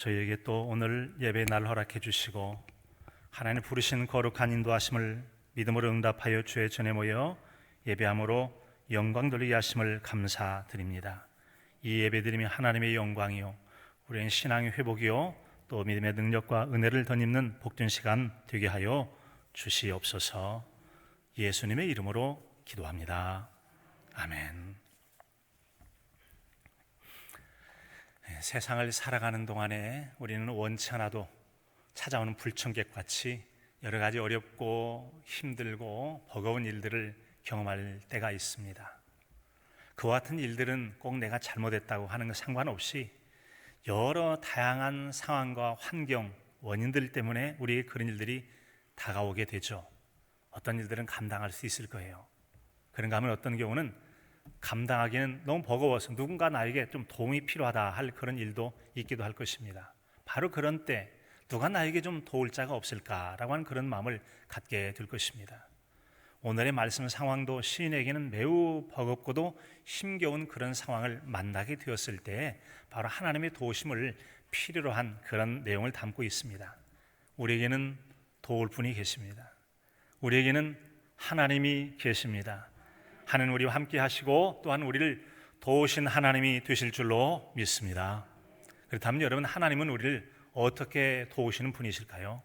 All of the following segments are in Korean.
저희에게 또 오늘 예배의 날 허락해 주시고 하나님 부르신 거룩한 인도하심을 믿음으로 응답하여 주의 전에 모여 예배함으로 영광 돌리게 하심을 감사드립니다. 이 예배드림이 하나님의 영광이요 우리의 신앙의 회복이요 또 믿음의 능력과 은혜를 덧입는 복된 시간 되게 하여 주시옵소서. 예수님의 이름으로 기도합니다. 아멘. 세상을 살아가는 동안에 우리는 원치 않아도 찾아오는 불청객같이 여러 가지 어렵고 힘들고 버거운 일들을 경험할 때가 있습니다. 그와 같은 일들은 꼭 내가 잘못했다고 하는 것 상관없이 여러 다양한 상황과 환경, 원인들 때문에 우리에게 그런 일들이 다가오게 되죠. 어떤 일들은 감당할 수 있을 거예요. 그런가 하면 어떤 경우는 감당하기는 너무 버거워서 누군가 나에게 좀 도움이 필요하다 할 그런 일도 있기도 할 것입니다. 바로 그런 때 누가 나에게 좀 도울 자가 없을까라고 하는 그런 마음을 갖게 될 것입니다. 오늘의 말씀 상황도 시인에게는 매우 버겁고도 힘겨운 그런 상황을 만나게 되었을 때 바로 하나님의 도우심을 필요로 한 그런 내용을 담고 있습니다. 우리에게는 도울 분이 계십니다. 우리에게는 하나님이 계십니다. 하나님 우리와 함께 하시고 또한 우리를 도우신 하나님이 되실 줄로 믿습니다. 그렇다면 여러분, 하나님은 우리를 어떻게 도우시는 분이실까요?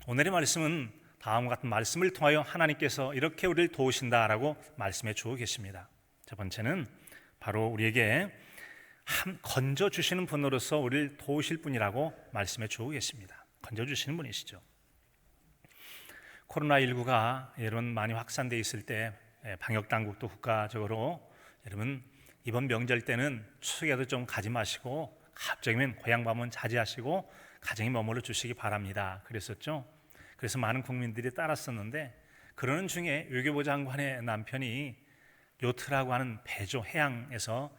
오늘의 말씀은 다음과 같은 말씀을 통하여 하나님께서 이렇게 우리를 도우신다라고 말씀해 주고 계십니다. 첫 번째는 바로 우리에게 건져주시는 분으로서 우리를 도우실 분이라고 말씀해 주고 계십니다. 건져주시는 분이시죠. 코로나19가 여러분 많이 확산되어 있을 때 방역당국도 국가적으로 여러분 이번 명절 때는 추석에도 좀 가지 마시고 갑자기면 고향 방문 자제하시고 가정에 머물러 주시기 바랍니다 그랬었죠. 그래서 많은 국민들이 따랐었는데 그러는 중에 외교부 장관의 남편이 요트라고 하는 배죠, 해양에서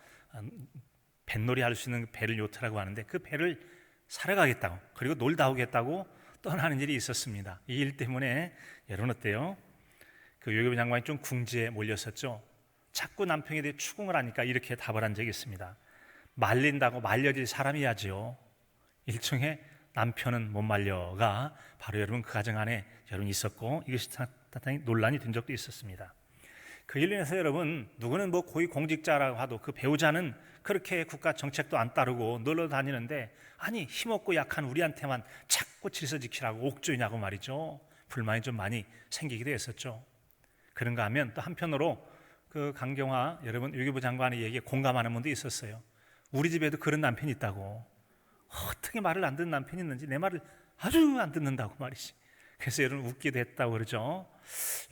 뱃놀이 할 수 있는 배를 요트라고 하는데 그 배를 사러 가겠다고 그리고 놀다 오겠다고 떠나는 일이 있었습니다. 이 일 때문에 여러분 어때요? 그 외교부 장관이 좀 궁지에 몰렸었죠. 자꾸 남편에 대해 추궁을 하니까 이렇게 답을 한 적이 있습니다. 말린다고 말려질 사람이야지요. 일종의 남편은 못 말려가 바로 여러분 그 가정 안에 여러분 있었고 이것이 상당히 논란이 된 적도 있었습니다. 그 일로 인해서 여러분 누구는 뭐 고위 공직자라고 하도 그 배우자는 그렇게 국가 정책도 안 따르고 놀러 다니는데 아니 힘없고 약한 우리한테만 자꾸 질서 지키라고 옥조이냐고 말이죠. 불만이 좀 많이 생기기도 했었죠. 그런가 하면 또 한편으로 그 강경화 여러분 외교부 장관의 얘기에 공감하는 분도 있었어요. 우리 집에도 그런 남편이 있다고. 어떻게 말을 안 듣는 남편이 있는지 내 말을 아주 안 듣는다고 말이지. 그래서 여러분 웃기도 했다고 그러죠.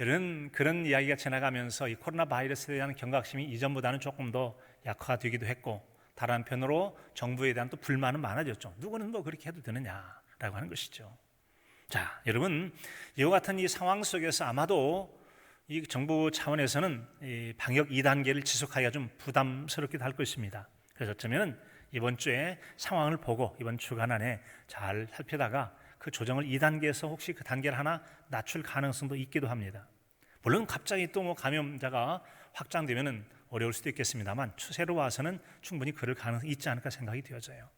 여러분 그런 이야기가 지나가면서 이 코로나 바이러스에 대한 경각심이 이전보다는 조금 더 약화되기도 했고 다른 한편으로 정부에 대한 또 불만은 많아졌죠. 누구는 뭐 그렇게 해도 되느냐라고 하는 것이죠. 자, 여러분 이와 같은 이 상황 속에서 아마도 이 정부 차원에서는 이 방역 2단계를 지속하기가 좀 부담스럽기도 할 것입니다. 그래서 어쩌면 이번 주에 상황을 보고 이번 주간 안에 잘 살피다가 그 조정을 2단계에서 혹시 그 단계를 하나 낮출 가능성도 있기도 합니다. 물론 갑자기 또 뭐 감염자가 확장되면 어려울 수도 있겠습니다만 추세로 와서는 충분히 그럴 가능성이 있지 않을까 생각이 되어져요.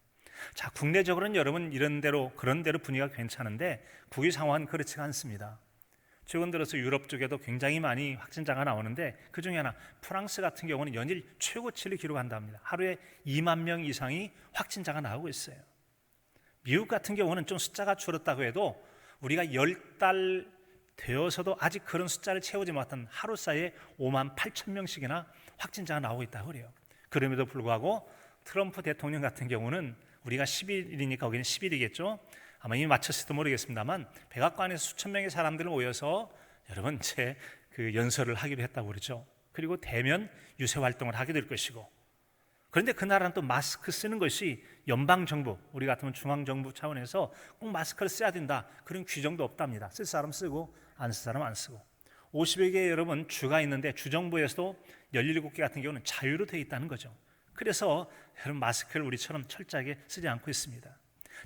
자, 국내적으로는 여러분 이런 대로 그런 대로 분위기가 괜찮은데 국외 상황은 그렇지가 않습니다. 최근 들어서 유럽 쪽에도 굉장히 많이 확진자가 나오는데 그 중에 하나 프랑스 같은 경우는 연일 최고치를 기록한답니다. 하루에 2만 명 이상이 확진자가 나오고 있어요. 미국 같은 경우는 좀 숫자가 줄었다고 해도 우리가 10달 되어서도 아직 그런 숫자를 채우지 못한 하루 사이에 5만 8천 명씩이나 확진자가 나오고 있다고 그래요. 그럼에도 불구하고 트럼프 대통령 같은 경우는 우리가 10일이니까 거기는 10일이겠죠. 아마 이미 맞췄을지도 모르겠습니다만 백악관에서 수천 명의 사람들을 모여서 여러분 제 그 연설을 하기로 했다고 그러죠. 그리고 대면 유세 활동을 하게 될 것이고 그런데 그 나라는 또 마스크 쓰는 것이 연방정부, 우리 같으면 중앙정부 차원에서 꼭 마스크를 써야 된다 그런 규정도 없답니다. 쓸 사람 쓰고 안 쓸 사람 안 쓰고 50여 개의 여러분 주가 있는데 주정부에서도 17개 같은 경우는 자유로 되어 있다는 거죠. 그래서 여러분 마스크를 우리처럼 철저하게 쓰지 않고 있습니다.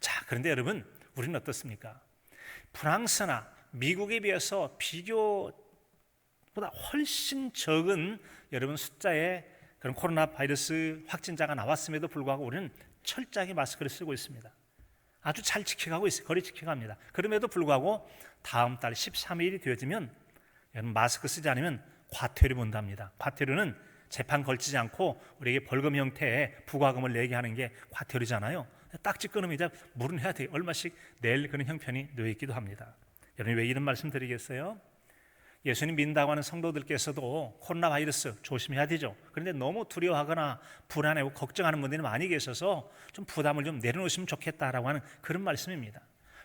자, 그런데 여러분 우리는 어떻습니까? 프랑스나 미국에 비해서 비교보다 훨씬 적은 여러분 숫자의 그런 코로나 바이러스 확진자가 나왔음에도 불구하고 우리는 철저하게 마스크를 쓰고 있습니다. 아주 잘 지켜가고 있어요. 거리 지켜갑니다. 그럼에도 불구하고 다음 달 13일이 되어지면 마스크 쓰지 않으면 과태료 본답니다. 과태료는 재판 걸치지 않고 우리에게 벌금 형태의 부과금을 내게 하는 게 과태료잖아요. 딱지 끊으면 이제 물은 해야 돼요. 얼마씩 낼 그런 형편이 놓여 있기도 합니다. 여러분, 왜 이런 말씀 드리겠어요? 예수님 믿는다고 하는 성도들께서도 코로나 바이러스 조심해야 되죠. 그런데 너무 두려워하거나 불안해하고 걱정하는 분들이 많이 계셔서 좀 부담을 좀 내려놓으시면 좋겠다라고 하는 그런 말씀입니다.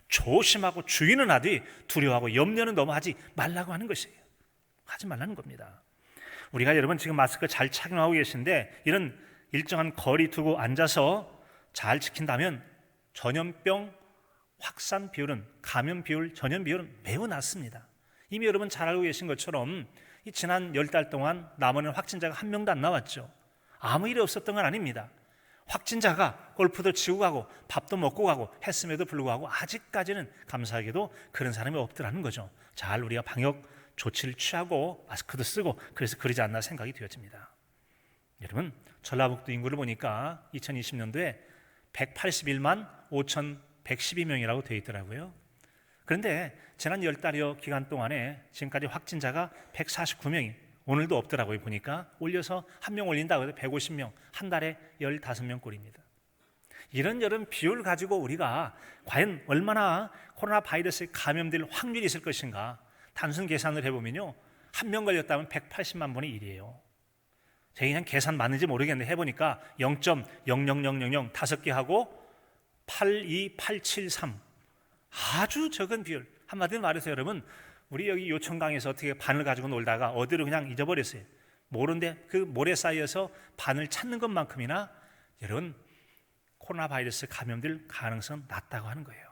조심하고 주의는 하되 두려워하고 염려는 너무 하지 말라고 하는 것이에요. 하지 말라는 겁니다. 우리가 여러분 지금 마스크 잘 착용하고 계신데 이런 일정한 거리 두고 앉아서 잘 지킨다면 전염병 확산 비율은, 감염 비율, 전염 비율은 매우 낮습니다. 이미 여러분 잘 알고 계신 것처럼 이 지난 10달 동안 남원은 확진자가 한 명도 안 나왔죠. 아무 일이 없었던 건 아닙니다. 확진자가 골프도 치고 가고 밥도 먹고 가고 했음에도 불구하고 아직까지는 감사하게도 그런 사람이 없더라는 거죠. 잘 우리가 방역 조치를 취하고 마스크도 쓰고 그래서 그러지 않나 생각이 되어집니다. 여러분, 전라북도 인구를 보니까 2020년도에 181만 5,112명이라고 되어 있더라고요. 그런데 지난 10달여 기간 동안에 지금까지 확진자가 149명이 오늘도 없더라고요. 보니까 올려서 한 명 올린다고 해서 150명, 한 달에 15명 꼴입니다. 이런 여름 비율 가지고 우리가 과연 얼마나 코로나 바이러스에 감염될 확률이 있을 것인가 단순 계산을 해보면요, 한 명 걸렸다면 180만 분의 1이에요. 제가 그냥 계산 맞는지 모르겠는데 해보니까 0.00000 5개 하고 82873 아주 적은 비율. 한마디로 말해서 여러분, 우리 여기 요청강에서 어떻게 바늘 가지고 놀다가 어디로 그냥 잊어버렸어요. 모르는데 그 모래 사이에서 바늘 찾는 것만큼이나 여러분 코로나 바이러스 감염될 가능성 낮다고 하는 거예요.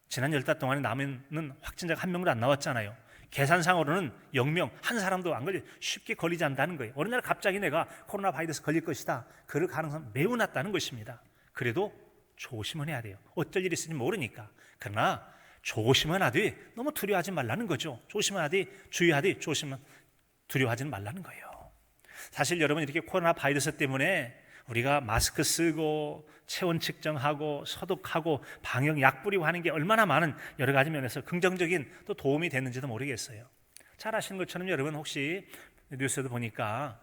지난 10달 동안에 남은 확진자가 한 명도 안 나왔잖아요. 계산상으로는 0명, 한 사람도 안 걸려 쉽게 걸리지 않는다는 거예요. 어느 날 갑자기 내가 코로나 바이러스 걸릴 것이다. 그럴 가능성 매우 낮다는 것입니다. 그래도 조심은 해야 돼요. 어쩔 일이 있을지 모르니까. 그러나 조심은 하되 너무 두려워하지 말라는 거죠. 조심은 하되 주의하되 두려워하지는 말라는 거예요. 사실 여러분, 이렇게 코로나 바이러스 때문에 우리가 마스크 쓰고 체온 측정하고 소독하고 방역 약 뿌리고 하는 게 얼마나 많은 여러 가지 면에서 긍정적인 또 도움이 됐는지도 모르겠어요. 잘 아시는 것처럼 여러분 혹시 뉴스에도 보니까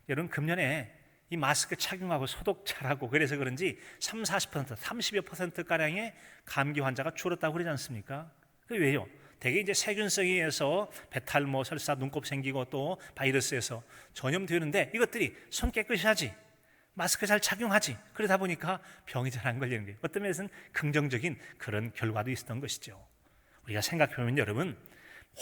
여러분 금년에 이 마스크 착용하고 소독 잘하고 그래서 그런지 30-40%, 30여 %가량의 감기 환자가 줄었다고 그러지 않습니까? 그게 왜요? 대개 이제 세균성에 의해서 배탈, 설사, 눈곱 생기고 또 바이러스에서 전염되는데 이것들이 손 깨끗이 하지, 마스크 잘 착용하지, 그러다 보니까 병이 잘 안 걸리는 거예요. 어떤 면에서는 긍정적인 그런 결과도 있었던 것이죠. 우리가 생각해보면 여러분,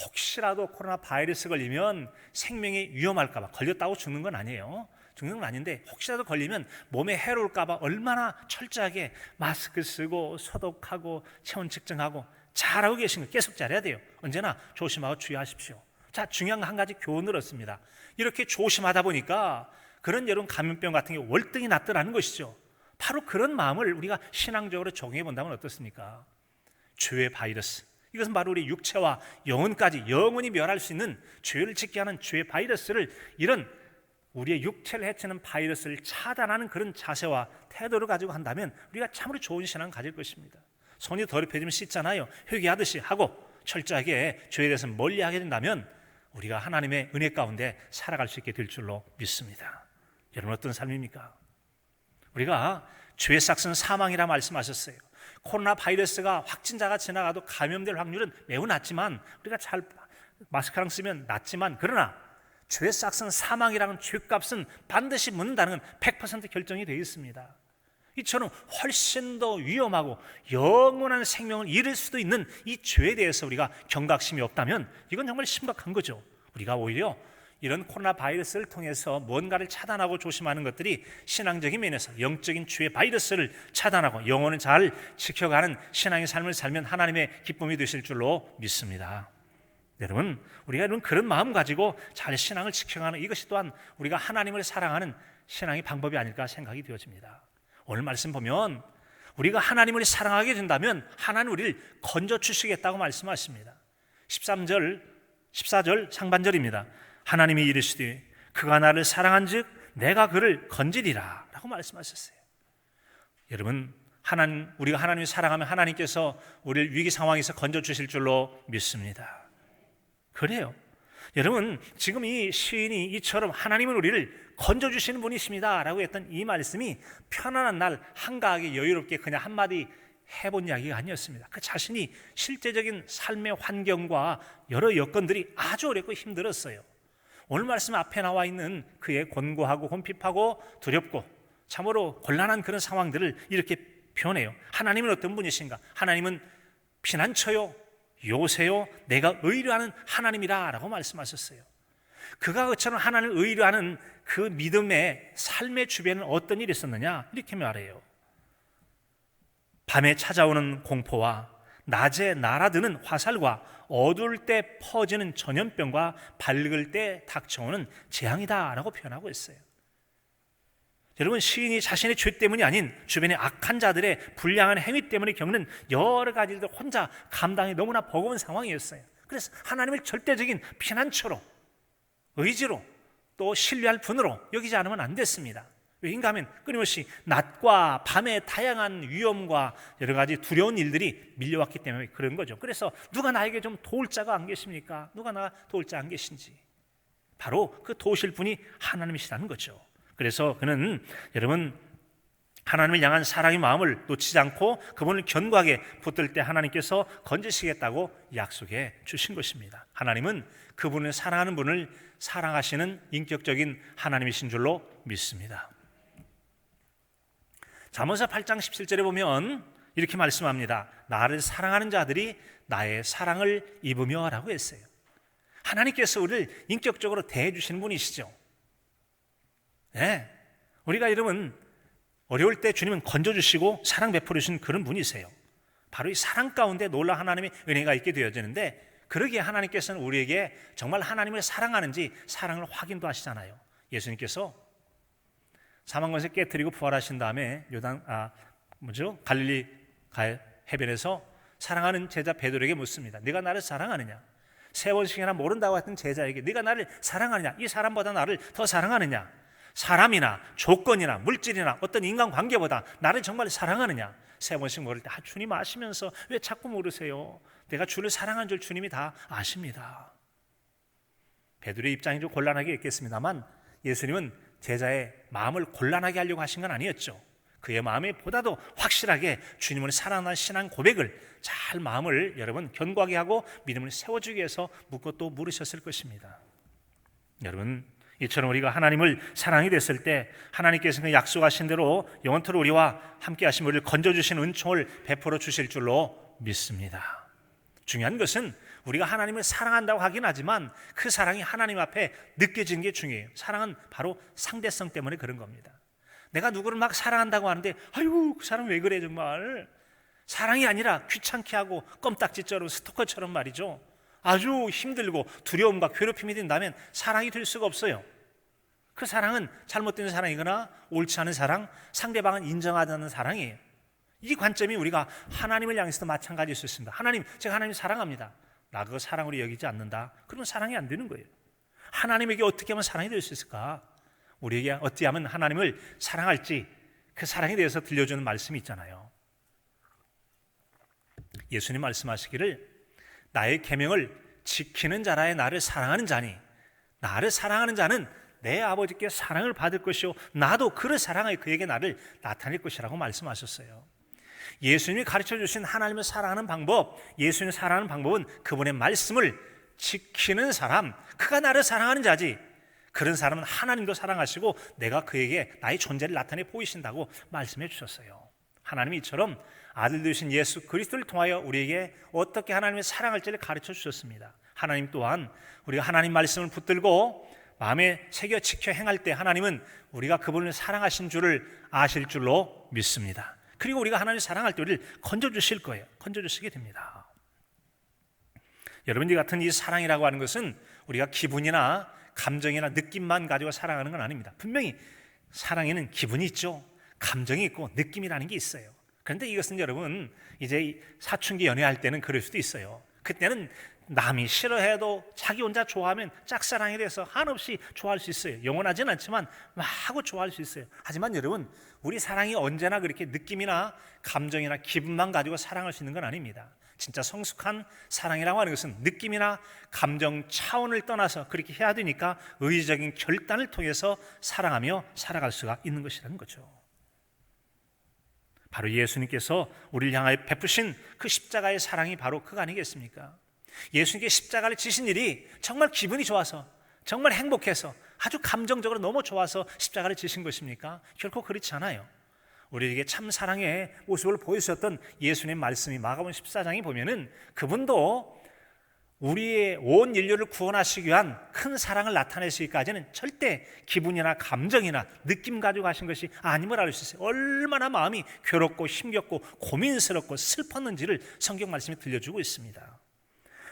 혹시라도 코로나 바이러스 걸리면 생명이 위험할까 봐, 걸렸다고 죽는 건 아니에요. 죽는 건 아닌데 혹시라도 걸리면 몸에 해로울까 봐 얼마나 철저하게 마스크 쓰고 소독하고 체온 측정하고 잘하고 계신 거 계속 잘해야 돼요. 언제나 조심하고 주의하십시오. 자, 중요한 한 가지 교훈을 얻습니다. 이렇게 조심하다 보니까 그런 여러분 감염병 같은 게 월등히 낫더라는 것이죠. 바로 그런 마음을 우리가 신앙적으로 적용해 본다면 어떻습니까? 죄의 바이러스, 이것은 바로 우리 육체와 영혼까지 영원히 멸할 수 있는 죄를 짓게 하는 죄의 바이러스를, 이런 우리의 육체를 해치는 바이러스를 차단하는 그런 자세와 태도를 가지고 한다면 우리가 참으로 좋은 신앙을 가질 것입니다. 손이 더럽혀지면 씻잖아요. 회개하듯이 하고 철저하게 죄에 대해서 멀리하게 된다면 우리가 하나님의 은혜 가운데 살아갈 수 있게 될 줄로 믿습니다. 여러분, 어떤 삶입니까? 우리가 죄의 삭은 사망이라 말씀하셨어요. 코로나 바이러스가 확진자가 지나가도 감염될 확률은 매우 낮지만, 우리가 잘 마스크랑 쓰면 낮지만, 그러나 죄의 삭은 사망이라는 죄값은 반드시 묻는다는 건 100% 결정이 되어 있습니다. 이처럼 훨씬 더 위험하고 영원한 생명을 잃을 수도 있는 이 죄에 대해서 우리가 경각심이 없다면 이건 정말 심각한 거죠. 우리가 오히려 이런 코로나 바이러스를 통해서 뭔가를 차단하고 조심하는 것들이 신앙적인 면에서 영적인 죄의 바이러스를 차단하고 영혼을 잘 지켜가는 신앙의 삶을 살면 하나님의 기쁨이 되실 줄로 믿습니다. 여러분, 우리가 그런 마음 가지고 잘 신앙을 지켜가는 이것이 또한 우리가 하나님을 사랑하는 신앙의 방법이 아닐까 생각이 되어집니다. 오늘 말씀 보면 우리가 하나님을 사랑하게 된다면 하나님 우리를 건져주시겠다고 말씀하십니다. 14절 상반절입니다. 하나님이 이르시되 그가 나를 사랑한즉 내가 그를 건지리라 라고 말씀하셨어요. 여러분, 우리가 하나님을 사랑하면 하나님께서 우리를 위기 상황에서 건져주실 줄로 믿습니다. 그래요. 여러분, 지금 이 시인이 이처럼 하나님은 우리를 건져주시는 분이십니다 라고 했던 이 말씀이 편안한 날 한가하게 여유롭게 그냥 한마디 해본 이야기가 아니었습니다. 그 자신이 실제적인 삶의 환경과 여러 여건들이 아주 어렵고 힘들었어요. 오늘 말씀 앞에 나와 있는 그의 곤고하고 곤핍하고 두렵고 참으로 곤란한 그런 상황들을 이렇게 표현해요. 하나님은 어떤 분이신가? 하나님은 피난처요, 요새요, 내가 의뢰하는 하나님이라 라고 말씀하셨어요. 그가 그처럼 하나님을 의뢰하는 그 믿음의 삶의 주변에는 어떤 일이 있었느냐? 이렇게 말해요. 밤에 찾아오는 공포와 낮에 날아드는 화살과 어두울 때 퍼지는 전염병과 밝을 때 닥쳐오는 재앙이다 라고 표현하고 있어요. 여러분, 시인이 자신의 죄 때문이 아닌 주변의 악한 자들의 불량한 행위 때문에 겪는 여러 가지들 혼자 감당이 너무나 버거운 상황이었어요. 그래서 하나님을 절대적인 피난처로, 의지로, 또 신뢰할 분으로 여기지 않으면 안 됐습니다. 왜인가 하면 끊임없이 낮과 밤의 다양한 위험과 여러 가지 두려운 일들이 밀려왔기 때문에 그런 거죠. 그래서 누가 나에게 좀 도울 자가 안 계십니까? 누가 나 도울 자 안 계신지. 바로 그 도우실 분이 하나님이시라는 거죠. 그래서 그는 여러분 하나님을 향한 사랑의 마음을 놓치지 않고 그분을 견고하게 붙들 때 하나님께서 건지시겠다고 약속해 주신 것입니다. 하나님은 그분을 사랑하는 분을 사랑하시는 인격적인 하나님이신 줄로 믿습니다. 잠언서 8장 17절에 보면 이렇게 말씀합니다. 나를 사랑하는 자들이 나의 사랑을 입으며 라고 했어요. 하나님께서 우리를 인격적으로 대해 주시는 분이시죠. 네, 우리가 여러분 어려울 때 주님은 건져주시고 사랑 베풀어 주신 그런 분이세요. 바로 이 사랑 가운데 놀라운 하나님의 은혜가 있게 되어지는데, 그러기에 하나님께서는 우리에게 정말 하나님을 사랑하는지 사랑을 확인도 하시잖아요. 예수님께서 사망권세 깨뜨리고 부활하신 다음에 갈릴리 해변에서 사랑하는 제자 베드로에게 묻습니다. 네가 나를 사랑하느냐? 3번씩이나 모른다고 했던 제자에게 네가 나를 사랑하느냐? 이 사람보다 나를 더 사랑하느냐? 사람이나 조건이나 물질이나 어떤 인간관계보다 나를 정말 사랑하느냐? 3번씩 물을 때 주님 아시면서 왜 자꾸 물으세요? 내가 주를 사랑한 줄 주님이 다 아십니다. 베드로의 입장이 좀 곤란하게 있겠습니다만 예수님은 제자의 마음을 곤란하게 하려고 하신 건 아니었죠. 그의 마음에 보다도 확실하게 주님을 사랑하는 신앙 고백을 잘 마음을 여러분 견고하게 하고 믿음을 세워주기 위해서 묻고 또 물으셨을 것입니다. 여러분, 이처럼 우리가 하나님을 사랑이 됐을 때 하나님께서 약속하신 대로 영원토록 우리와 함께 하신 우리를 건져주신 은총을 베풀어 주실 줄로 믿습니다. 중요한 것은 우리가 하나님을 사랑한다고 하긴 하지만 그 사랑이 하나님 앞에 느껴지는 게 중요해요. 사랑은 바로 상대성 때문에 그런 겁니다. 내가 누구를 막 사랑한다고 하는데 아이고 그 사람 왜 그래 정말. 사랑이 아니라 귀찮게 하고 껌딱지처럼 스토커처럼 말이죠. 아주 힘들고 두려움과 괴롭힘이 된다면 사랑이 될 수가 없어요. 그 사랑은 잘못된 사랑이거나 옳지 않은 사랑, 상대방은 인정하지 않는 사랑이에요. 이 관점이 우리가 하나님을 향해서도 마찬가지일 수 있습니다. 하나님, 제가 하나님 사랑합니다. 나 그거 사랑으로 여기지 않는다. 그러면 사랑이 안 되는 거예요. 하나님에게 어떻게 하면 사랑이 될 수 있을까? 우리에게 어떻게 하면 하나님을 사랑할지 그 사랑에 대해서 들려주는 말씀이 있잖아요. 예수님 말씀하시기를 나의 계명을 지키는 자라에 나를 사랑하는 자니 나를 사랑하는 자는 내 아버지께 사랑을 받을 것이요 나도 그를 사랑하여 그에게 나를 나타낼 것이라고 말씀하셨어요. 예수님이 가르쳐 주신 하나님을 사랑하는 방법, 예수님을 사랑하는 방법은 그분의 말씀을 지키는 사람, 그가 나를 사랑하는 자지. 그런 사람은 하나님도 사랑하시고 내가 그에게 나의 존재를 나타내 보이신다고 말씀해 주셨어요. 하나님이 이처럼 아들 되신 예수 그리스도를 통하여 우리에게 어떻게 하나님을 사랑할지를 가르쳐 주셨습니다. 하나님 또한 우리가 하나님 말씀을 붙들고 마음에 새겨 지켜 행할 때 하나님은 우리가 그분을 사랑하신 줄을 아실 줄로 믿습니다. 그리고 우리가 하나님을 사랑할 때 우리를 건져주실 거예요. 건져주시게 됩니다. 여러분, 이 같은 이 사랑이라고 하는 것은 우리가 기분이나 감정이나 느낌만 가지고 사랑하는 건 아닙니다. 분명히 사랑에는 기분이 있죠. 감정이 있고 느낌이라는 게 있어요. 그런데 이것은 여러분 이제 사춘기 연애할 때는 그럴 수도 있어요. 그때는 남이 싫어해도 자기 혼자 좋아하면 짝사랑에 대해서 한없이 좋아할 수 있어요. 영원하진 않지만 마구 좋아할 수 있어요. 하지만 여러분, 우리 사랑이 언제나 그렇게 느낌이나 감정이나 기분만 가지고 사랑할 수 있는 건 아닙니다. 진짜 성숙한 사랑이라고 하는 것은 느낌이나 감정 차원을 떠나서 그렇게 해야 되니까 의지적인 결단을 통해서 사랑하며 살아갈 수가 있는 것이라는 거죠. 바로 예수님께서 우리를 향하여 베푸신 그 십자가의 사랑이 바로 그거 아니겠습니까? 예수님께 십자가를 지신 일이 정말 기분이 좋아서, 정말 행복해서, 아주 감정적으로 너무 좋아서 십자가를 지신 것입니까? 결코 그렇지 않아요. 우리에게 참 사랑의 모습을 보여주셨던 예수님의 말씀이 마가복음 14장에 보면은 그분도 우리의 온 인류를 구원하시기 위한 큰 사랑을 나타내시기까지는 절대 기분이나 감정이나 느낌 가지고 하신 것이 아님을 알 수 있어요. 얼마나 마음이 괴롭고 힘겹고 고민스럽고 슬펐는지를 성경 말씀이 들려주고 있습니다.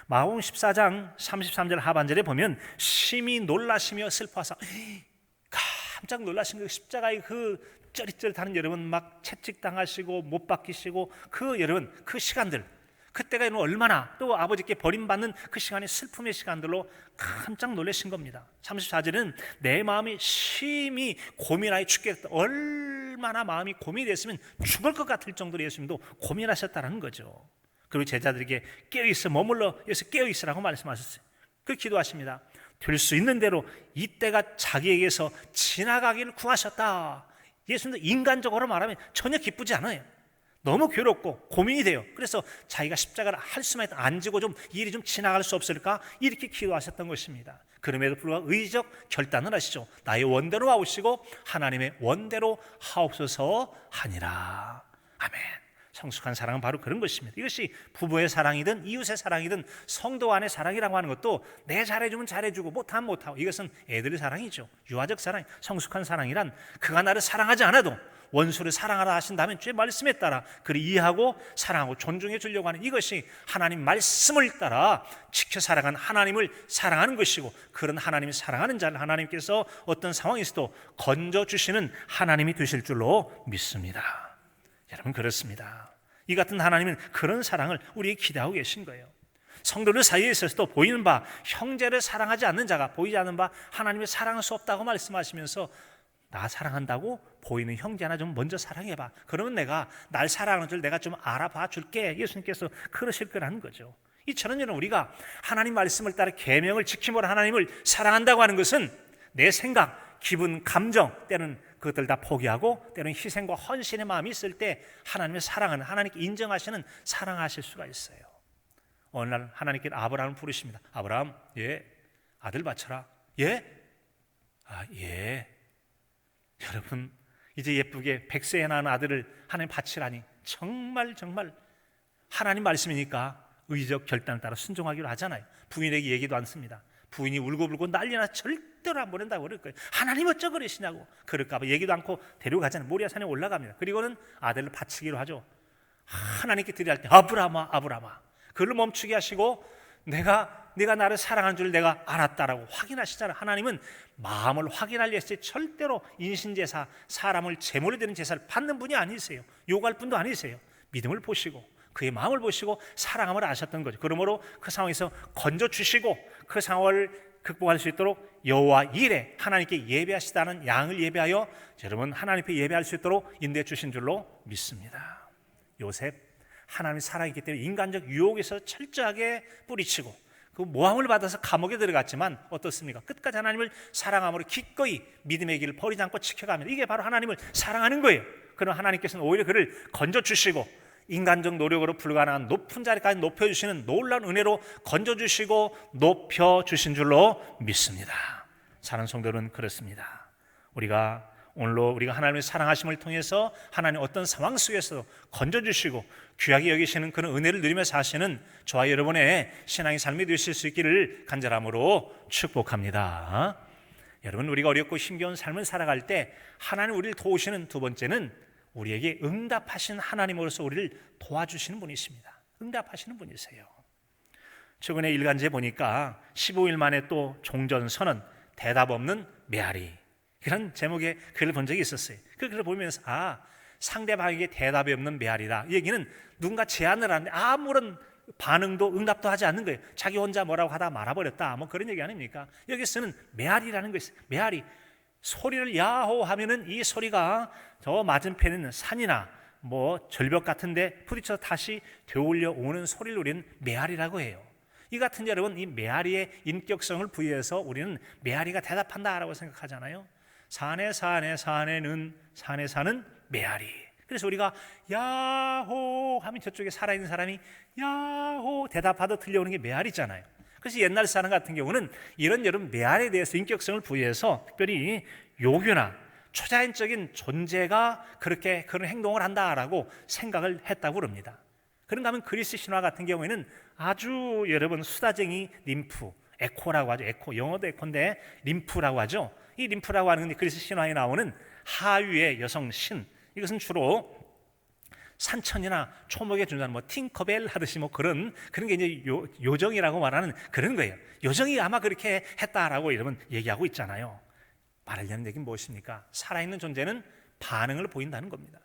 마가복음 14장 33절 하반절에 보면 심히 놀라시며 슬퍼하사, 깜짝 놀라신 그 십자가의 그 쩌릿쩌릿하는 여러분, 막 채찍당하시고 못 박히시고 그 여러분 그 시간들, 그때가 얼마나 또 아버지께 버림받는 그 시간이 슬픔의 시간들로 깜짝 놀라신 겁니다. 34절은 내 마음이 심히 고민하여 죽겠다. 얼마나 마음이 고민됐으면 죽을 것 같을 정도로 예수님도 고민하셨다는 거죠. 그리고 제자들에게 깨어있어, 머물러 여기서 깨어있으라고 말씀하셨어요. 그 기도하십니다. 될 수 있는 대로 이때가 자기에게서 지나가기를 구하셨다. 예수님도 인간적으로 말하면 전혀 기쁘지 않아요. 너무 괴롭고 고민이 돼요. 그래서 자기가 십자가를 할 수만 있다, 안 지고 좀 일이 좀 지나갈 수 없을까, 이렇게 기도하셨던 것입니다. 그럼에도 불구하고 의지적 결단을 하시죠. 나의 원대로 하옵시고 하나님의 원대로 하옵소서 하니라. 아멘. 성숙한 사랑은 바로 그런 것입니다. 이것이 부부의 사랑이든 이웃의 사랑이든 성도 안의 사랑이라고 하는 것도 내 잘해주면 잘해주고 못하면 못하고, 이것은 애들의 사랑이죠. 유아적 사랑. 성숙한 사랑이란 그가 나를 사랑하지 않아도 원수를 사랑하라 하신다면 주의 말씀에 따라 그를 이해하고 사랑하고 존중해 주려고 하는, 이것이 하나님 말씀을 따라 지켜 살아가는 하나님을 사랑하는 것이고, 그런 하나님이 사랑하는 자를 하나님께서 어떤 상황에서도 건져주시는 하나님이 되실 줄로 믿습니다. 여러분, 그렇습니다. 이 같은 하나님은 그런 사랑을 우리에게 기대하고 계신 거예요. 성도들 사이에 있어서도 보이는 바 형제를 사랑하지 않는 자가 보이지 않는 바 하나님을 사랑할 수 없다고 말씀하시면서, 나 사랑한다고 보이는 형제 하나 좀 먼저 사랑해봐. 그러면 내가 날 사랑하는 줄 내가 좀 알아봐 줄게. 예수님께서 그러실 거라는 거죠. 이처럼 우리가 하나님 말씀을 따라 계명을 지킴으로 하나님을 사랑한다고 하는 것은 내 생각, 기분, 감정, 때는 그것들 다 포기하고 때는 희생과 헌신의 마음이 있을 때 하나님의 사랑은, 하나님께 인정하시는 사랑하실 수가 있어요. 어느 날 하나님께 아브라함을 부르십니다. 아브라함, 예, 아들 바쳐라. 예? 아, 예. 여러분, 이제 예쁘게 100세에 낳은 아들을 하나님 바치라니, 정말 하나님 말씀이니까 의지적 결단을 따라 순종하기로 하잖아요. 부인에게 얘기도 않습니다. 부인이 울고불고 난리나 절대로 안 보낸다고 그럴 거예요. 하나님 어쩌 그러시냐고. 그럴까 봐 얘기도 않고 데려가잖아요. 모리아산에 올라갑니다. 그리고는 아들을 바치기로 하죠. 하나님께 드려야 할 때 아브라함아, 아브라함아, 그를 멈추게 하시고 네가 나를 사랑하는 줄 내가 알았다라고 확인하시잖아요. 하나님은 마음을 확인할 예시 절대로 인신제사, 사람을 제물로 드리는 제사를 받는 분이 아니세요. 요구할 분도 아니세요. 믿음을 보시고 그의 마음을 보시고 사랑함을 아셨던 거죠. 그러므로 그 상황에서 건져주시고 그 상황을 극복할 수 있도록 여호와 이레, 하나님께 예배하시다는 양을 예배하여 여러분 하나님께 예배할 수 있도록 인도해 주신 줄로 믿습니다. 요셉, 하나님의 사랑이기 때문에 인간적 유혹에서 철저하게 뿌리치고 그 모함을 받아서 감옥에 들어갔지만 어떻습니까? 끝까지 하나님을 사랑함으로 기꺼이 믿음의 길을 버리지 않고 지켜가면, 이게 바로 하나님을 사랑하는 거예요. 그럼 하나님께서는 오히려 그를 건져주시고 인간적 노력으로 불가능한 높은 자리까지 높여주시는 놀라운 은혜로 건져주시고 높여주신 줄로 믿습니다. 사랑하는 성도는 그렇습니다. 오늘로 우리가 하나님의 사랑하심을 통해서 하나님 어떤 상황 속에서도 건져주시고 귀하게 여기시는 그런 은혜를 누리며 사시는 저와 여러분의 신앙의 삶이 되실 수 있기를 간절함으로 축복합니다. 여러분, 우리가 어렵고 힘겨운 삶을 살아갈 때 하나님 우리를 도우시는 두 번째는 우리에게 응답하신 하나님으로서 우리를 도와주시는 분이십니다. 응답하시는 분이세요. 최근에 일간지에 보니까 15일 만에 또 종전선언, 대답 없는 메아리, 그런 제목의 글을 본 적이 있었어요. 그 글을 보면서 상대방에게 대답이 없는 메아리다. 이 얘기는 누군가 제안을 하는데 아무런 반응도 응답도 하지 않는 거예요. 자기 혼자 뭐라고 하다 말아버렸다, 뭐 그런 얘기 아닙니까? 여기서는 메아리라는 것이, 메아리, 소리를 야호 하면은 이 소리가 저 맞은편에 있는 산이나 뭐 절벽 같은데 부딪혀 다시 되돌려 오는 소리를 우리는 메아리라고 해요. 이 같은 여러분, 이 메아리의 인격성을 부여해서 우리는 메아리가 대답한다라고 생각하잖아요. 산에 사는 메아리. 그래서 우리가 야호 하면 저쪽에 살아있는 사람이 야호 대답하듯 들려오는 게 메아리잖아요. 그래서 옛날 사람 같은 경우는 이런 여러분 메아리에 대해서 인격성을 부여해서 특별히 요교나 초자연적인 존재가 그렇게 그런 행동을 한다라고 생각을 했다고 그럽니다. 그런가 하면 그리스 신화 같은 경우에는 아주 여러분 수다쟁이 림프, 에코라고 하죠. 에코, 영어도 에코인데 림프라고 하죠. 이 림프라고 하는 건 그리스 신화에 나오는 하위의 여성 신, 이것은 주로 산천이나 초목에 준다는 뭐 팅커벨 하듯이 뭐 그런 게 이제 요정이라고 말하는 그런 거예요. 요정이 아마 그렇게 했다라고 여러분 얘기하고 있잖아요. 말하려는 얘기는 무엇입니까? 살아있는 존재는 반응을 보인다는 겁니다.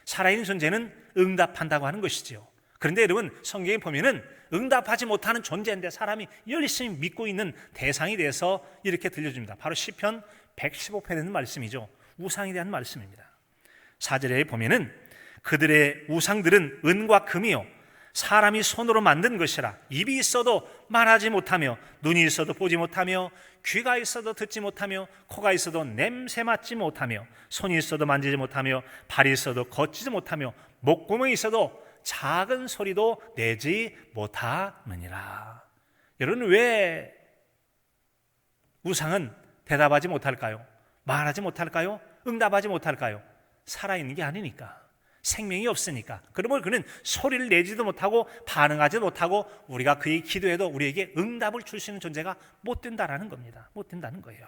살아있는 존재는 응답한다고 하는 것이지요. 그런데 여러분 성경에 보면은 응답하지 못하는 존재인데 사람이 열심히 믿고 있는 대상에 대해서 이렇게 들려줍니다. 바로 시편 115편에 있는 말씀이죠. 우상에 대한 말씀입니다. 4절에 보면은 그들의 우상들은 은과 금이요 사람이 손으로 만든 것이라 입이 있어도 말하지 못하며 눈이 있어도 보지 못하며 귀가 있어도 듣지 못하며 코가 있어도 냄새 맡지 못하며 손이 있어도 만지지 못하며 발이 있어도 걷지도 못하며 목구멍이 있어도 작은 소리도 내지 못하느니라. 여러분, 왜 우상은 대답하지 못할까요? 말하지 못할까요? 응답하지 못할까요? 살아있는 게 아니니까, 생명이 없으니까. 그러면 그는 소리를 내지도 못하고 반응하지 못하고 우리가 그의 기도에도 우리에게 응답을 줄 수 있는 존재가 못 된다라는 겁니다. 못 된다는 거예요.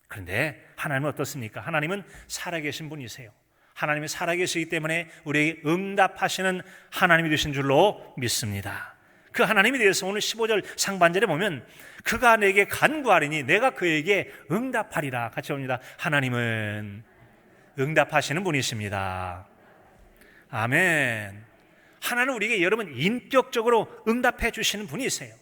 그런데 하나님은 어떻습니까? 하나님은 살아계신 분이세요. 하나님이 살아계시기 때문에 우리에게 응답하시는 하나님이 되신 줄로 믿습니다. 그 하나님에 대해서 오늘 15절 상반절에 보면 그가 내게 간구하리니 내가 그에게 응답하리라. 같이 봅니다. 하나님은 응답하시는 분이십니다. 아멘. 하나님은 우리에게 여러분 인격적으로 응답해 주시는 분이세요.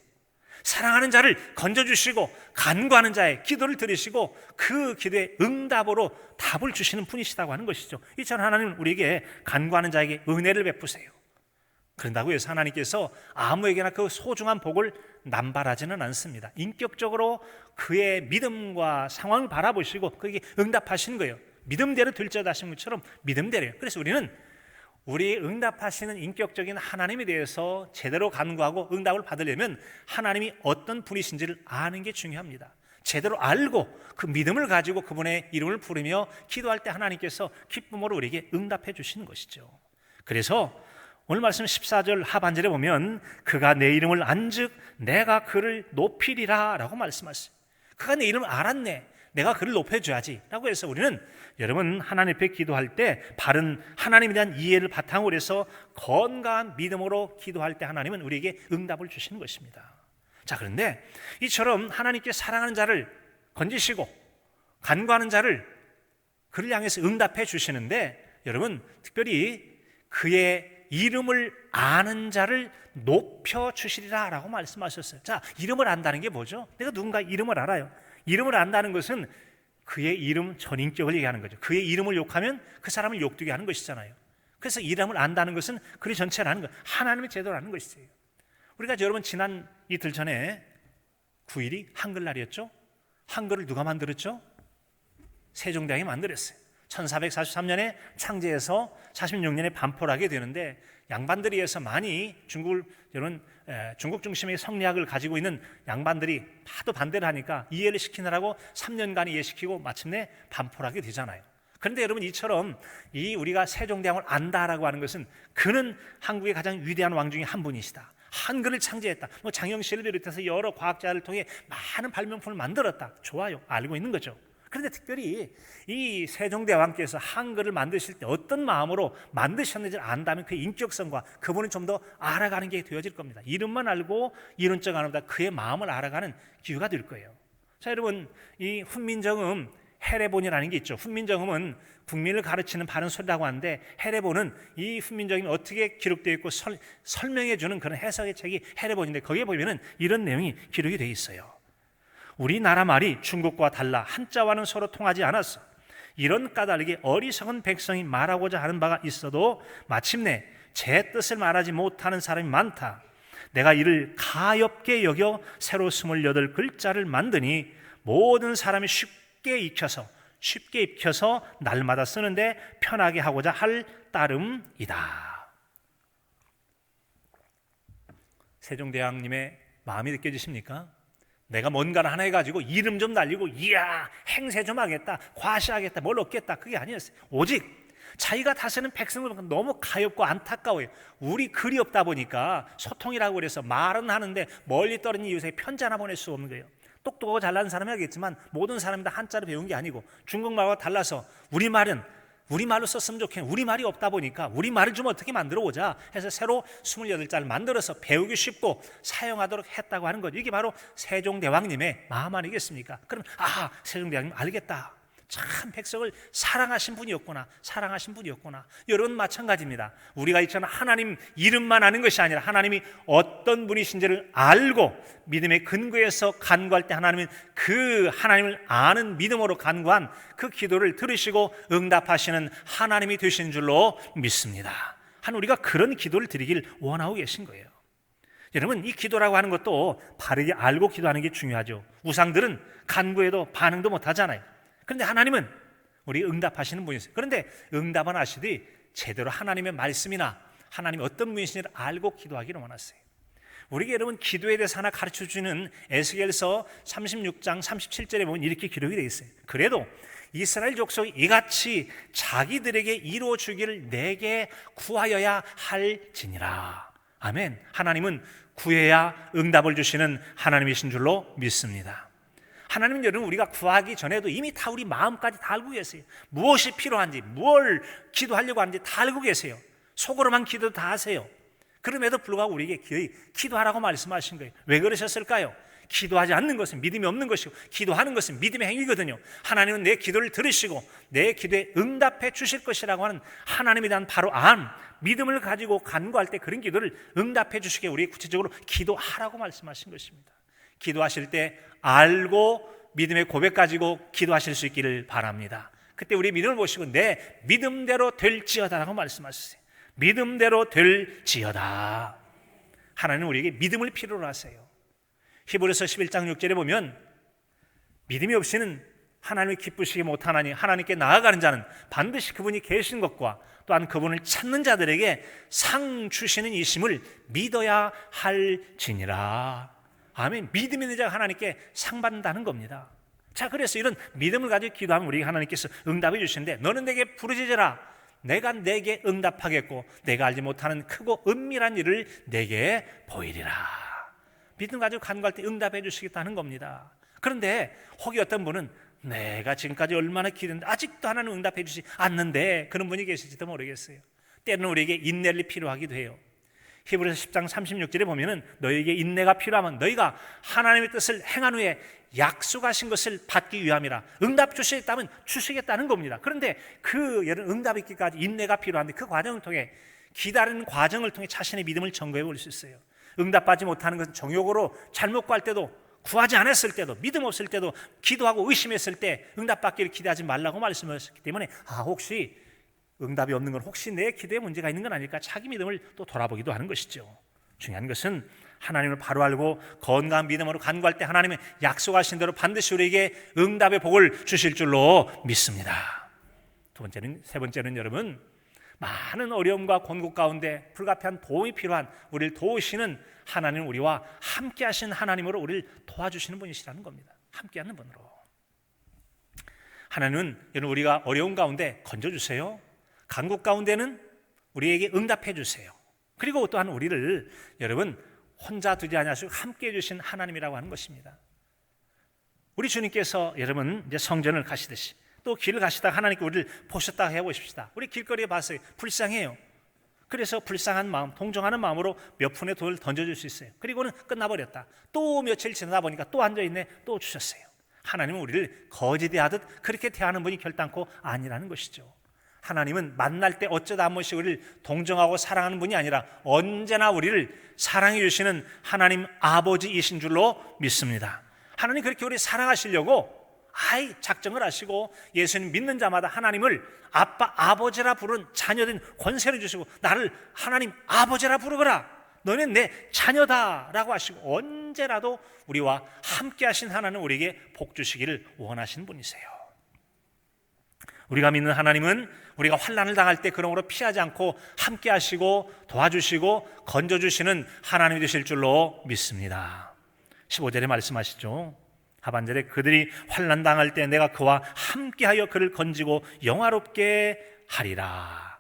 사랑하는 자를 건져주시고 간구하는 자의 기도를 들으시고 그 기도에 응답으로 답을 주시는 분이시다고 하는 것이죠. 이처럼 하나님은 우리에게 간구하는 자에게 은혜를 베푸세요. 그런다고 해서 하나님께서 아무에게나 그 소중한 복을 남발하지는 않습니다. 인격적으로 그의 믿음과 상황을 바라보시고 그에게 응답하시는 거예요. 믿음대로 될지어다 하신 것처럼 믿음대로요. 그래서 우리는 우리 응답하시는 인격적인 하나님에 대해서 제대로 간구하고 응답을 받으려면 하나님이 어떤 분이신지를 아는 게 중요합니다. 제대로 알고 그 믿음을 가지고 그분의 이름을 부르며 기도할 때 하나님께서 기쁨으로 우리에게 응답해 주시는 것이죠. 그래서 오늘 말씀 14절 하반절에 보면 그가 내 이름을 안즉 내가 그를 높이리라 라고 말씀하셨어요. 그가 내 이름을 알았네, 내가 그를 높여줘야지 라고 해서 우리는 여러분 하나님 앞에 기도할 때 바른 하나님에 대한 이해를 바탕으로 해서 건강한 믿음으로 기도할 때 하나님은 우리에게 응답을 주시는 것입니다. 자, 그런데 이처럼 하나님께 사랑하는 자를 건지시고 간구하는 자를 그를 향해서 응답해 주시는데 여러분 특별히 그의 이름을 아는 자를 높여주시리라 라고 말씀하셨어요. 자, 이름을 안다는 게 뭐죠? 내가 누군가 이름을 알아요. 이름을 안다는 것은 그의 이름 전인격을 얘기하는 거죠. 그의 이름을 욕하면 그 사람을 욕되게 하는 것이잖아요. 그래서 이름을 안다는 것은 그의 전체를 아는 거예요. 하나님의 제도를 아는 것이에요. 우리가 여러분 지난 이틀 전에 9일이 한글날이었죠. 한글을 누가 만들었죠? 세종대왕이 만들었어요. 1443년에 창제해서 46년에 반포를 하게 되는데 양반들이 해서 많이 중국 중심의 성리학을 가지고 있는 양반들이 하도 반대를 하니까 이해를 시키느라고 3년간 이해시키고 마침내 반포를 하게 되잖아요. 그런데 여러분 이처럼 이 우리가 세종대왕을 안다라고 하는 것은 그는 한국의 가장 위대한 왕 중에 한 분이시다. 한글을 창제했다. 뭐 장영실을 비롯해서 여러 과학자를 통해 많은 발명품을 만들었다. 좋아요. 알고 있는 거죠. 그런데 특별히 이 세종대왕께서 한글을 만드실 때 어떤 마음으로 만드셨는지를 안다면 그의 인격성과 그분을 좀 더 알아가는 게 되어질 겁니다. 이름만 알고 이론적 안보다 그의 마음을 알아가는 기회가 될 거예요. 자, 여러분 이 훈민정음 헤레본이라는 게 있죠. 훈민정음은 국민을 가르치는 바른 소리라고 하는데 헤레본은 이 훈민정음이 어떻게 기록되어 있고 설명해 주는 그런 해석의 책이 헤레본인데 거기에 보면은 이런 내용이 기록이 되어 있어요. 우리나라 말이 중국과 달라 한자와는 서로 통하지 않았어. 이런 까닭에 어리석은 백성이 말하고자 하는 바가 있어도 마침내 제 뜻을 말하지 못하는 사람이 많다. 내가 이를 가엾게 여겨 새로 28글자를 만드니 모든 사람이 쉽게 익혀서 날마다 쓰는데 편하게 하고자 할 따름이다. 세종대왕님의 마음이 느껴지십니까? 내가 뭔가를 하나 해가지고 이름 좀 날리고 이야 행세 좀 하겠다, 과시하겠다, 뭘 얻겠다, 그게 아니었어요. 오직 자기가 다스리는 백성들 너무 가엾고 안타까워요. 우리 글이 없다 보니까 소통이라고 그래서 말은 하는데 멀리 떨어진 이웃에게 편지 하나 보낼 수 없는 거예요. 똑똑하고 잘나는 사람이 하겠지만 모든 사람이 다 한자를 배운 게 아니고 중국말과 달라서 우리말로 썼으면 좋겠는데 우리말이 없다 보니까 우리말을 좀 어떻게 만들어 보자 해서 새로 28자를 만들어서 배우기 쉽고 사용하도록 했다고 하는 거죠. 이게 바로 세종대왕님의 마음 아니겠습니까? 그럼 세종대왕님 알겠다. 참 백성을 사랑하신 분이었구나. 여러분 마찬가지입니다. 우리가 있잖아 하나님 이름만 아는 것이 아니라 하나님이 어떤 분이신지를 알고 믿음의 근거에서 간구할 때 하나님은 그 하나님을 아는 믿음으로 간구한 그 기도를 들으시고 응답하시는 하나님이 되신 줄로 믿습니다. 우리가 그런 기도를 드리길 원하고 계신 거예요. 여러분 이 기도라고 하는 것도 바르게 알고 기도하는 게 중요하죠. 우상들은 간구해도 반응도 못하잖아요. 그런데 하나님은 우리 응답하시는 분이세요. 그런데 응답은 하시되 제대로 하나님의 말씀이나 하나님이 어떤 분이신지를 알고 기도하기를 원하세요. 우리에게 여러분 기도에 대해서 하나 가르쳐주는 에스겔서 36장 37절에 보면 이렇게 기록이 되어 있어요. 그래도 이스라엘 족속이 이같이 자기들에게 이루어주기를 내게 구하여야 할지니라. 아멘. 하나님은 구해야 응답을 주시는 하나님이신 줄로 믿습니다. 하나님은 여러분 우리가 구하기 전에도 이미 다 우리 마음까지 다 알고 계세요. 무엇이 필요한지, 뭘 기도하려고 하는지 다 알고 계세요. 속으로만 기도 다 하세요. 그럼에도 불구하고 우리에게 기도하라고 말씀하신 거예요. 왜 그러셨을까요? 기도하지 않는 것은 믿음이 없는 것이고 기도하는 것은 믿음의 행위거든요. 하나님은 내 기도를 들으시고 내 기도에 응답해 주실 것이라고 하는 하나님에 대한 바로 믿음을 가지고 간구할 때 그런 기도를 응답해 주시게 우리에게 구체적으로 기도하라고 말씀하신 것입니다. 기도하실 때 알고 믿음의 고백 가지고 기도하실 수 있기를 바랍니다. 그때 우리 믿음을 보시고 내 믿음대로 될지어다라고 말씀하셨어요. 믿음대로 될지어다. 하나님은 우리에게 믿음을 필요로 하세요. 히브리서 11장 6절에 보면 믿음이 없이는 하나님을 기쁘시게 못하나니 하나님께 나아가는 자는 반드시 그분이 계신 것과 또한 그분을 찾는 자들에게 상 주시는 이심을 믿어야 할지니라. 아멘. 믿음이 있는 자가 하나님께 상 받는다는 겁니다. 자, 그래서 이런 믿음을 가지고 기도하면 우리 하나님께서 응답해 주시는데 너는 내게 부르짖으라. 내가 내게 응답하겠고 내가 알지 못하는 크고 은밀한 일을 내게 보이리라. 믿음 가지고 간구할 때 응답해 주시겠다는 겁니다. 그런데 혹이 어떤 분은 내가 지금까지 얼마나 기도했는데 아직도 하나님 응답해 주시지 않는데 그런 분이 계실지도 모르겠어요. 때로는 우리에게 인내를 필요하기도 해요. 히브리서 10장 36절에 보면은 너희에게 인내가 필요하면 너희가 하나님의 뜻을 행한 후에 약속하신 것을 받기 위함이라. 응답 주시겠다면 주시겠다는 겁니다. 그런데 그 응답이 있기까지 인내가 필요한데 그 과정을 통해 기다리는 과정을 통해 자신의 믿음을 점검해 볼 수 있어요. 응답받지 못하는 것은 정욕으로 잘못 구할 때도 구하지 않았을 때도 믿음 없을 때도 기도하고 의심했을 때 응답받기를 기대하지 말라고 말씀하셨기 때문에 혹시 응답이 없는 건 혹시 내 기도에 문제가 있는 건 아닐까 자기 믿음을 또 돌아보기도 하는 것이죠. 중요한 것은 하나님을 바로 알고 건강한 믿음으로 간구할 때 하나님은 약속하신 대로 반드시 우리에게 응답의 복을 주실 줄로 믿습니다. 세 번째는 여러분 많은 어려움과 곤고 가운데 불가피한 도움이 필요한 우리를 도우시는 하나님은 우리와 함께 하신 하나님으로 우리를 도와주시는 분이시라는 겁니다. 함께 하는 분으로. 하나님은 여러분 우리가 어려운 가운데 건져주세요. 간국 가운데는 우리에게 응답해 주세요. 그리고 또한 우리를 여러분 혼자 두지 아니하시고 함께 해주신 하나님이라고 하는 것입니다. 우리 주님께서 여러분 이제 성전을 가시듯이 또 길을 가시다가 하나님께 우리를 보셨다 해보십시다. 우리 길거리에 봤어요. 불쌍해요. 그래서 불쌍한 마음, 동정하는 마음으로 몇 푼의 돈을 던져줄 수 있어요. 그리고는 끝나버렸다. 또 며칠 지나다 보니까 또 앉아있네. 또 주셨어요. 하나님은 우리를 거지 대하듯 그렇게 대하는 분이 결단코 아니라는 것이죠. 하나님은 만날 때 어쩌다 한 번씩 우리를 동정하고 사랑하는 분이 아니라 언제나 우리를 사랑해 주시는 하나님 아버지이신 줄로 믿습니다. 하나님 그렇게 우리 사랑하시려고 작정을 하시고 예수님 믿는 자마다 하나님을 아빠 아버지라 부른 자녀된 권세를 주시고 나를 하나님 아버지라 부르거라, 너는 내 자녀다라고 하시고 언제라도 우리와 함께 하신 하나님 우리에게 복 주시기를 원하시는 분이세요. 우리가 믿는 하나님은 우리가 환난을 당할 때 그러므로 피하지 않고 함께 하시고 도와주시고 건져주시는 하나님이 되실 줄로 믿습니다. 15절에 말씀하시죠. 하반절에 그들이 환난 당할 때 내가 그와 함께하여 그를 건지고 영화롭게 하리라.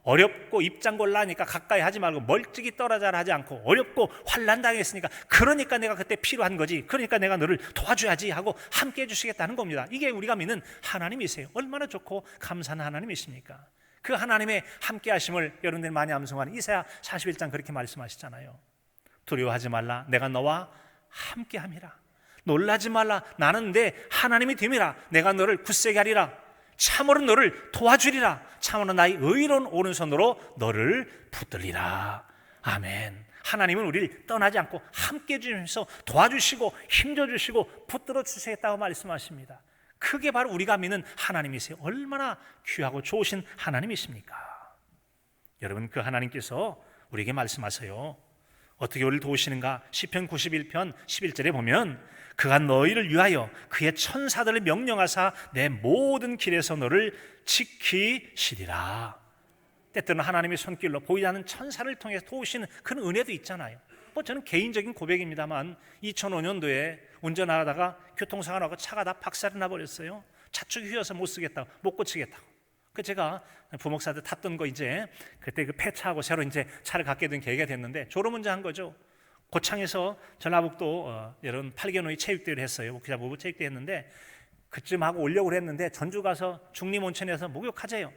어렵고 입장곤란하니까 가까이 하지 말고 멀찍이 떨어져라 하지 않고, 어렵고 환난 당했으니까 그러니까 내가 그때 필요한 거지, 그러니까 내가 너를 도와줘야지 하고 함께 해주시겠다는 겁니다. 이게 우리가 믿는 하나님이세요. 얼마나 좋고 감사한 하나님이십니까? 그 하나님의 함께 하심을 여러분들이 많이 암송하는 이사야 41장 그렇게 말씀하시잖아요. 두려워하지 말라, 내가 너와 함께 함이라. 놀라지 말라, 나는 내 하나님이 됨이라. 내가 너를 굳세게 하리라. 참으로 너를 도와주리라. 참으로 나의 의로운 오른손으로 너를 붙들리라. 아멘. 하나님은 우리를 떠나지 않고 함께 해주시면서 도와주시고 힘줘주시고 붙들어 주시겠다고 말씀하십니다. 그게 바로 우리가 믿는 하나님이세요. 얼마나 귀하고 좋으신 하나님이십니까? 여러분, 그 하나님께서 우리에게 말씀하세요. 어떻게 우리를 도우시는가? 시편 91편 11절에 보면 그가 너희를 위하여 그의 천사들을 명령하사 내 모든 길에서 너를 지키시리라. 때때로는 하나님의 손길로 보이지 않는 천사를 통해서 도우시는 그런 은혜도 있잖아요. 저는 개인적인 고백입니다만 2005년도에 운전하다가 교통사고가 나고 차가 다 박살이 나버렸어요. 차축이 휘어서 못 쓰겠다고, 못 고치겠다고. 제가 부목사들 탔던 거 이제 그때 그 폐차하고 새로 이제 차를 갖게 된 계기가 됐는데 졸음운전한 거죠. 고창에서 전라북도 여러분 8개월 후에 체육대회를 했어요. 목회자 부부 체육대회 했는데 그쯤 하고 오려고 했는데 전주 가서 중림온천에서 목욕하재요.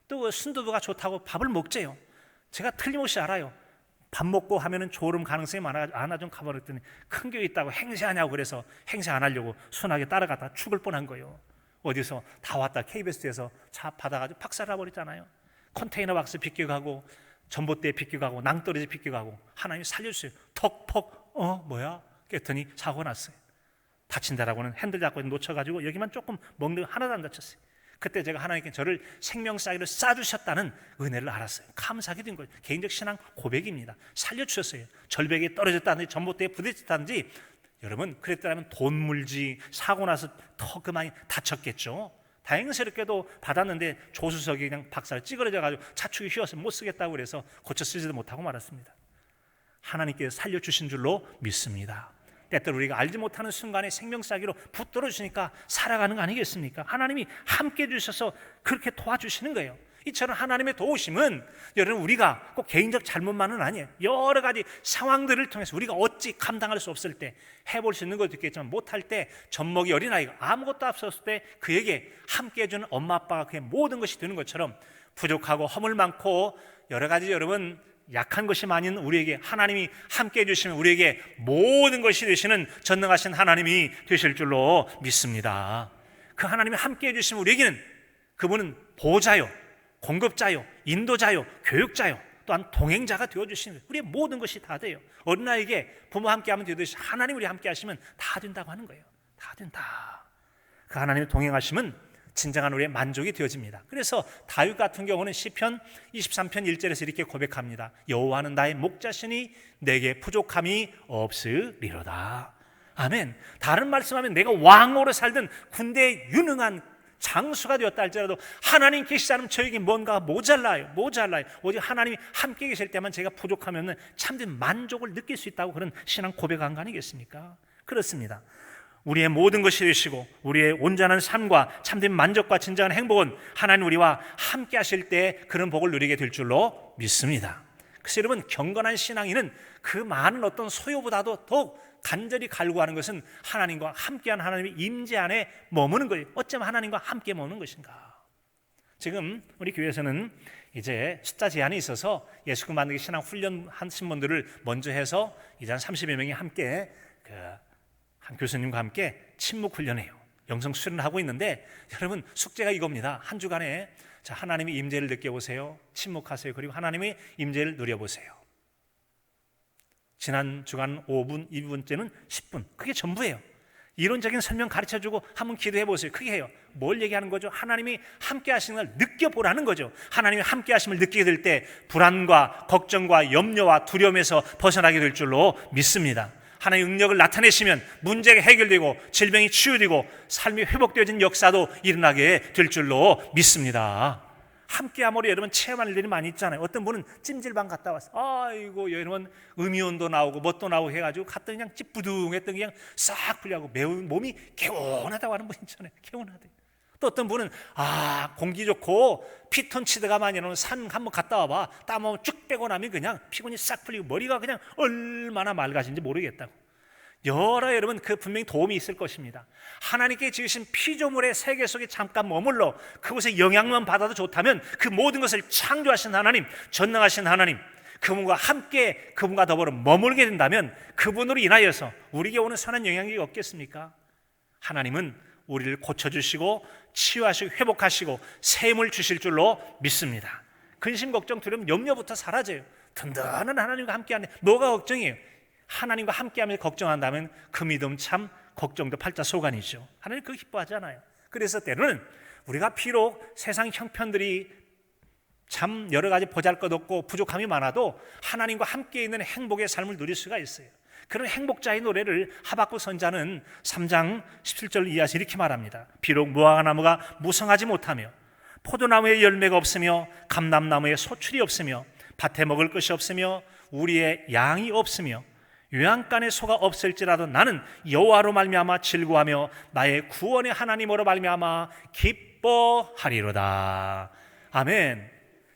또 순두부가 좋다고 밥을 먹재요. 제가 틀림없이 알아요. 밥 먹고 하면은 졸음 가능성이 많아 좀 가버렸더니 큰 교회 있다고 행세하냐고 그래서 행세 안 하려고 순하게 따라갔다 죽을 뻔한 거예요. 어디서 다 왔다 KBS에서 차 받아가지고 박살나버렸잖아요. 컨테이너 박스 비껴가고 전봇대 비껴가고 낭떠러지 비껴가고 하나님이 살려주세요. 턱퍽 뭐야? 깼더니 사고가 났어요. 다친다라고는 핸들 잡고 놓쳐가지고 여기만 조금 먹는 거 하나도 안 다쳤어요. 그때 제가 하나님께 저를 생명사기를 쏴주셨다는 은혜를 알았어요. 감사하게 된 거예요. 개인적 신앙 고백입니다. 살려주셨어요. 절벽에 떨어졌다든지 전봇대에 부딪혔다든지 여러분 그랬더라면 돈 물지 사고 나서 더 그만이 다쳤겠죠. 다행스럽게도 받았는데 조수석이 그냥 박살 찌그러져가지고 차축이 휘어서 못 쓰겠다고 그래서 고쳐 쓰지도 못하고 말았습니다. 하나님께서 살려주신 줄로 믿습니다. 때때로 우리가 알지 못하는 순간에 생명사기로 붙들어 주시니까 살아가는 거 아니겠습니까? 하나님이 함께 해주셔서 그렇게 도와주시는 거예요. 이처럼 하나님의 도우심은 여러분 우리가 꼭 개인적 잘못만은 아니에요. 여러 가지 상황들을 통해서 우리가 어찌 감당할 수 없을 때 해볼 수 있는 것도 있겠지만 못할 때 젖먹이 어린아이가 아무것도 없었을 때 그에게 함께 해주는 엄마 아빠가 그의 모든 것이 되는 것처럼 부족하고 허물 많고 여러 가지 여러분 약한 것이 많은 우리에게 하나님이 함께 해주시면 우리에게 모든 것이 되시는 전능하신 하나님이 되실 줄로 믿습니다. 그 하나님이 함께 해주시면 우리에게는 그분은 보호자요, 공급자요, 인도자요, 교육자요, 또한 동행자가 되어주시는 우리의 모든 것이 다 돼요. 어린아이에게 부모 함께하면 되듯이 하나님 우리 함께 하시면 다 된다고 하는 거예요. 다 된다. 그 하나님의 동행하심은 진정한 우리의 만족이 되어집니다. 그래서 다윗 같은 경우는 시편 23편 1절에서 이렇게 고백합니다. 여호와는 나의 목자시니 내게 부족함이 없으리로다. 아멘. 다른 말씀하면 내가 왕으로 살든 군대에 유능한 장수가 되었다 할지라도 하나님 계시지 않으면 저에게 뭔가 모자라요. 오직 하나님이 함께 계실 때만 제가 부족하면 참된 만족을 느낄 수 있다고 그런 신앙 고백한 거 아니겠습니까? 그렇습니다. 우리의 모든 것이 되시고 우리의 온전한 삶과 참된 만족과 진정한 행복은 하나님 우리와 함께 하실 때 그런 복을 누리게 될 줄로 믿습니다. 그래서 여러분 경건한 신앙인은 그 많은 어떤 소유보다도 더욱 간절히 갈구하는 것은 하나님과 함께한 하나님의 임재 안에 머무는 거예요. 어쩌면 하나님과 함께 머무는 것인가? 지금 우리 교회에서는 이제 숫자 제한이 있어서 예수님 만들기 신앙 훈련하신 분들을 먼저 해서 이제 한 30여 명이 함께 한 교수님과 함께 침묵 훈련해요. 영성 수련을 하고 있는데 여러분 숙제가 이겁니다. 한 주간에 자, 하나님의 임재를 느껴보세요. 침묵하세요. 그리고 하나님의 임재를 누려보세요. 지난 주간 5분, 2분째는 10분. 그게 전부예요. 이론적인 설명 가르쳐주고 한번 기도해보세요. 크게 해요. 뭘 얘기하는 거죠? 하나님이 함께 하시는 걸 느껴보라는 거죠. 하나님이 함께 하심을 느끼게 될 때 불안과 걱정과 염려와 두려움에서 벗어나게 될 줄로 믿습니다. 하나님의 능력을 나타내시면 문제가 해결되고 질병이 치유되고 삶이 회복되어진 역사도 일어나게 될 줄로 믿습니다. 함께함으로 여러분 체험할 일이 많이 있잖아요. 어떤 분은 찜질방 갔다 왔어요. 아이고 여러분 음이온도 나오고 뭣도 나오고 해가지고 갔더니 그냥 찌뿌둥했던 게 그냥 싹 풀려고 매우 몸이 개운하다고 하는 분 있잖아요. 개운하대. 또 어떤 분은 공기 좋고 피톤치드가 많이 나오는 산 한번 갔다 와봐. 땀 한번 쭉 빼고 나면 그냥 피곤이 싹 풀리고 머리가 그냥 얼마나 맑아진지 모르겠다고. 여러분 그 분명히 도움이 있을 것입니다. 하나님께 지으신 피조물의 세계 속에 잠깐 머물러 그곳에 영향만 받아도 좋다면 그 모든 것을 창조하신 하나님, 전능하신 하나님, 그분과 함께 그분과 더불어 머물게 된다면 그분으로 인하여서 우리에게 오는 선한 영향이 없겠습니까? 하나님은 우리를 고쳐주시고 치유하시고 회복하시고 새 힘을 주실 줄로 믿습니다. 근심, 걱정, 두려움, 염려부터 사라져요. 든든한 하나님과 함께하는 뭐가 걱정이에요? 하나님과 함께하며 걱정한다면 그 믿음 참 걱정도 팔자 소관이죠. 하나님 그거 기뻐하잖아요. 그래서 때로는 우리가 비록 세상 형편들이 참 여러 가지 보잘것없고 부족함이 많아도 하나님과 함께 있는 행복의 삶을 누릴 수가 있어요. 그런 행복자의 노래를 하박국 선자는 3장 17절 이하에서 이렇게 말합니다. 비록 무화과나무가 무성하지 못하며 포도나무에 열매가 없으며 감람나무에 소출이 없으며 밭에 먹을 것이 없으며 우리의 양이 없으며 요양간에 소가 없을지라도 나는 여호와로 말미암아 즐거워하며 나의 구원의 하나님으로 말미암아 기뻐하리로다. 아멘.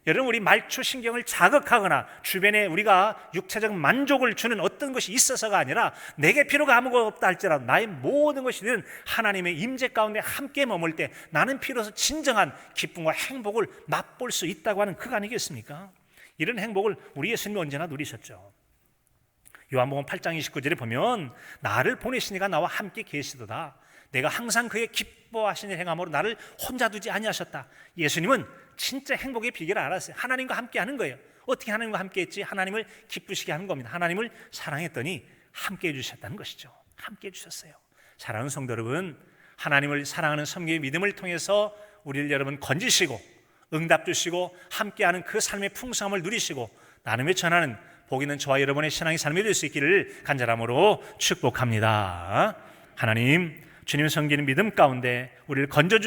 여러분 우리 말초 신경을 자극하거나 주변에 우리가 육체적 만족을 주는 어떤 것이 있어서가 아니라 내게 필요가 아무것도 없다 할지라도 나의 모든 것이든 하나님의 임재 가운데 함께 머물 때 나는 비로소 진정한 기쁨과 행복을 맛볼 수 있다고 하는 그거 아니겠습니까? 이런 행복을 우리 예수님이 언제나 누리셨죠. 요한복음 8장 29절에 보면 나를 보내신 이가 나와 함께 계시도다. 내가 항상 그의 기뻐하시는 행함으로 나를 혼자 두지 아니하셨다. 예수님은 진짜 행복의 비결을 알았어요. 하나님과 함께 하는 거예요. 어떻게 하나님과 함께 했지? 하나님을 기쁘시게 하는 겁니다. 하나님을 사랑했더니 함께 해주셨다는 것이죠. 함께 해주셨어요. 사랑하는 성도 여러분, 하나님을 사랑하는 섬기의 믿음을 통해서 우리를 여러분 건지시고 응답 주시고 함께하는 그 삶의 풍성함을 누리시고 나눔에 전하는 복 있는 저와 여러분의 신앙의 삶이 될 수 있기를 간절함으로 축복합니다. 하나님, 주님 섬기는 믿음 가운데 우리를 건져주시고